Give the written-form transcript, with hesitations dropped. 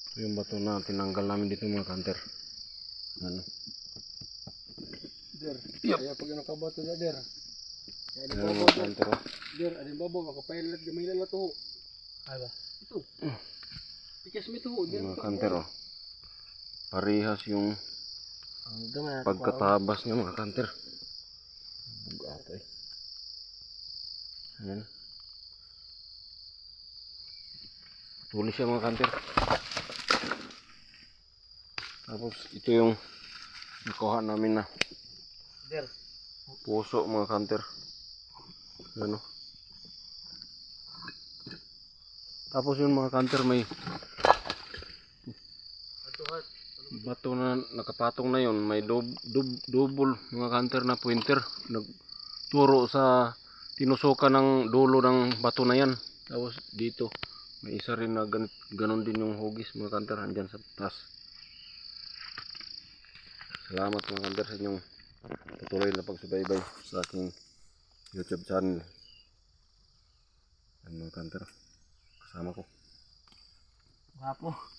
Ito yung bato na tinanggal namin dito mga kanter. Ano? Der, kaya pag ano kabato na der. Kaya di Ayan babaw mga der. kanter oh. Der, adin babaw makapailat gamay na to. Ala. Ito. Pikas mo ito. Mga kanter oh. Parehas yung Ang gamay. pagkatabas niya mga kanter. Bugat eh. Ayan. Tulis siya mga kanter. Tapos ito yung nakuha namin na Der. puso mga kanter. Ano? Tapos yung mga kanter may bato na nakapatong na yun. May double mga kanter na pointer. Nagturo sa tinusukan ng dulo ng bato na yan. Tapos dito may isa rin na ganon din yung hugis mga kanter. Andyan sa taas. Salamat mga kanter sa inyong patuloy na pagsubaybay sa aking YouTube channel. Yan mga kanter. Kasama ko. Wapo.